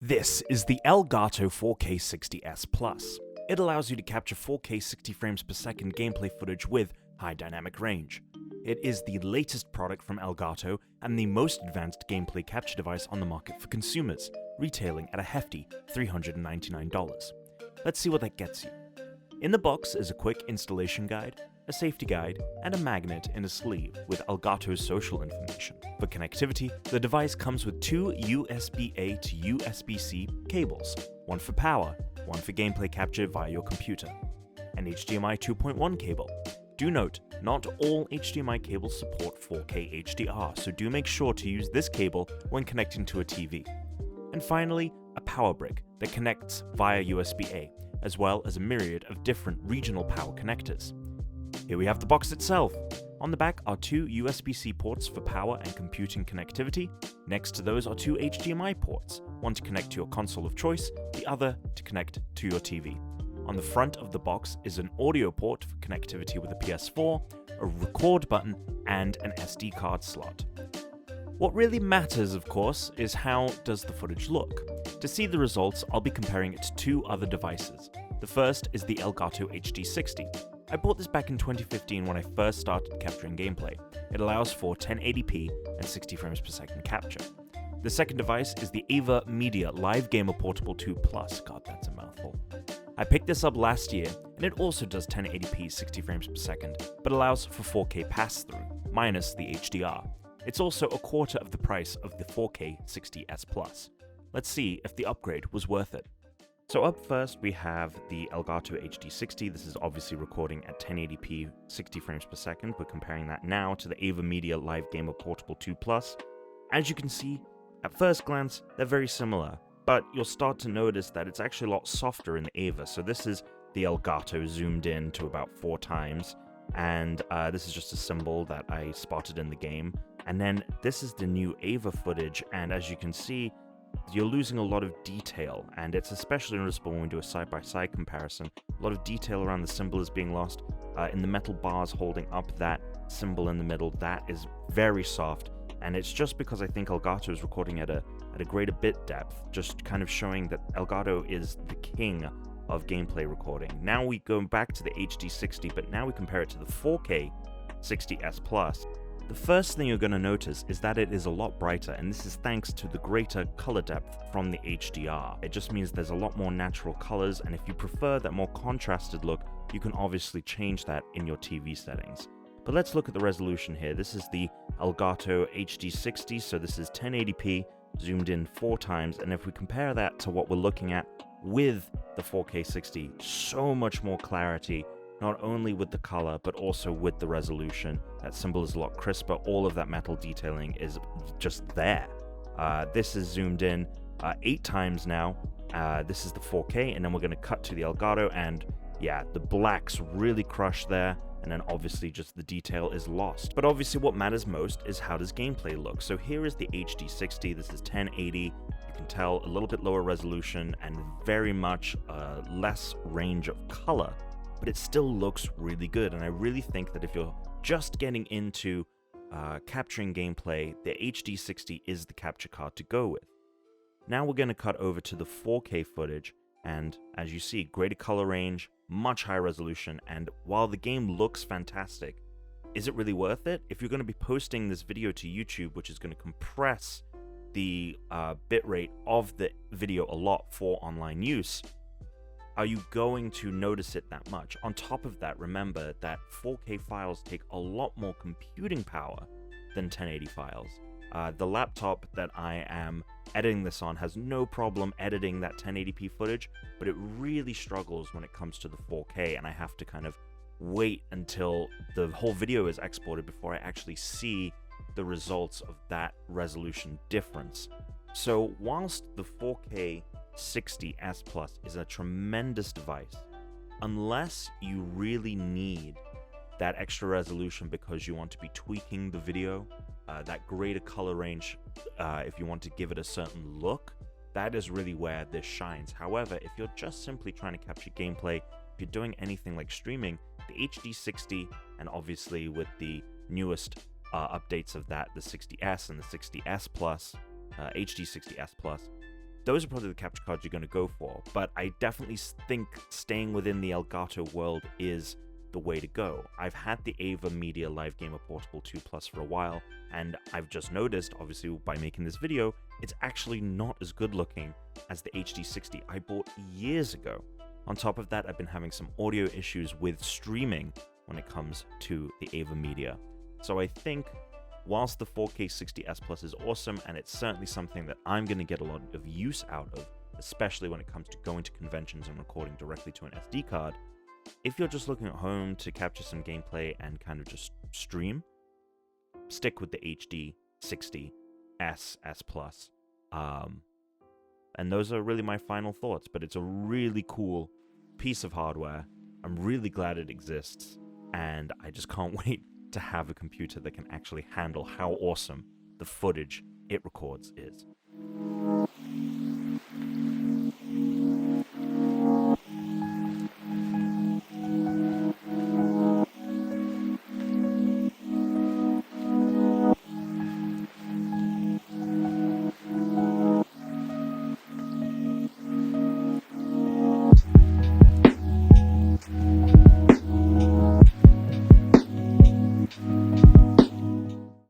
This is the Elgato 4K60S Plus. It allows you to capture 4K 60 frames per second gameplay footage with high dynamic range. It is the latest product from Elgato and the most advanced gameplay capture device on the market for consumers, retailing at a hefty $399. Let's see what that gets you. In the box is a quick installation guide, a safety guide, and a magnet in a sleeve with Elgato's social information. For connectivity, the device comes with two USB-A to USB-C cables, one for power, one for gameplay capture via your computer, an HDMI 2.1 cable. Do note, not all HDMI cables support 4K HDR, so do make sure to use this cable when connecting to a TV. And finally, a power brick that connects via USB-A, as well as a myriad of different regional power connectors. Here we have the box itself. On the back are two USB-C ports for power and computing connectivity. Next to those are two HDMI ports, one to connect to your console of choice, the other to connect to your TV. On the front of the box is an audio port for connectivity with a PS4, a record button, and an SD card slot. What really matters, of course, is how does the footage look. To see the results, I'll be comparing it to two other devices. The first is the Elgato HD60. I bought this back in 2015 when I first started capturing gameplay. It allows for 1080p and 60 frames per second capture. The second device is the AVER Media Live Gamer Portable 2 Plus. God, that's a mouthful. I picked this up last year, and it also does 1080p 60 frames per second, but allows for 4K pass-through, minus the HDR. It's also a quarter of the price of the 4K60S Plus. Let's see if the upgrade was worth it. So up first we have the Elgato HD60. This is obviously recording at 1080p 60 frames per second. We're comparing that now to the AVER Media Live Gamer Portable 2 Plus. As you can see, at first glance, they're very similar, but you'll start to notice that it's actually a lot softer in the AVER. So this is the Elgato zoomed in to about 4 times, and this is just a symbol that I spotted in the game. And then this is the new AVER footage, and as you can see, you're losing a lot of detail, and it's especially noticeable when we do a side-by-side comparison. A lot of detail around the symbol is being lost. In the metal bars holding up that symbol in the middle, that is very soft, and it's just because I think Elgato is recording at a greater bit depth, just kind of showing that Elgato is the king of gameplay recording. Now we go back to the HD60, but now we compare it to the 4K60S Plus. The first thing you're going to notice is that it is a lot brighter, and this is thanks to the greater color depth from the HDR. It just means there's a lot more natural colors, and if you prefer that more contrasted look, you can obviously change that in your TV settings. But let's look at the resolution here. This is the Elgato HD60, so this is 1080p, zoomed in 4 times, and if we compare that to what we're looking at with the 4K60, so much more clarity, not only with the color, but also with the resolution. That symbol is a lot crisper. All of that metal detailing is just there. This is zoomed in 8 times now. This is the 4K, and then we're going to cut to the Elgato, and yeah, the blacks really crush there, and then obviously just the detail is lost. But obviously what matters most is how does gameplay look. So here is the HD60. This is 1080. You can tell a little bit lower resolution and very much less range of color, but it still looks really good, and I really think that if you're just getting into capturing gameplay, the HD60 is the capture card to go with. Now we're going to cut over to the 4K footage, and as you see, greater color range, much higher resolution, and while the game looks fantastic, is it really worth it? If you're going to be posting this video to YouTube, which is going to compress the bitrate of the video a lot for online use, are you going to notice it that much? On top of that, remember that 4K files take a lot more computing power than 1080 files. The laptop that I am editing this on has no problem editing that 1080p footage, but it really struggles when it comes to the 4K, and I have to kind of wait until the whole video is exported before I actually see the results of that resolution difference. So whilst the 4K60S Plus is a tremendous device, unless you really need that extra resolution because you want to be tweaking the video, that greater color range, if you want to give it a certain look, that is really where this shines. However, if you're just simply trying to capture gameplay, if you're doing anything like streaming, the HD60, and obviously with the newest updates of that, the 60S and the 60S Plus, HD60S Plus, those are probably the capture cards you're going to go for, but I definitely think staying within the Elgato world is the way to go. I've had the AVER Media Live Gamer Portable 2 Plus for a while, and I've just noticed, obviously by making this video, it's actually not as good looking as the HD60 I bought years ago. On top of that, I've been having some audio issues with streaming when it comes to the AVER Media. So I think whilst the 4K60S Plus is awesome, and it's certainly something that I'm going to get a lot of use out of, especially when it comes to going to conventions and recording directly to an SD card, if you're just looking at home to capture some gameplay and kind of just stream, stick with the HD60S, S Plus. And those are really my final thoughts, but it's a really cool piece of hardware. I'm really glad it exists, and I just can't wait to have a computer that can actually handle how awesome the footage it records is.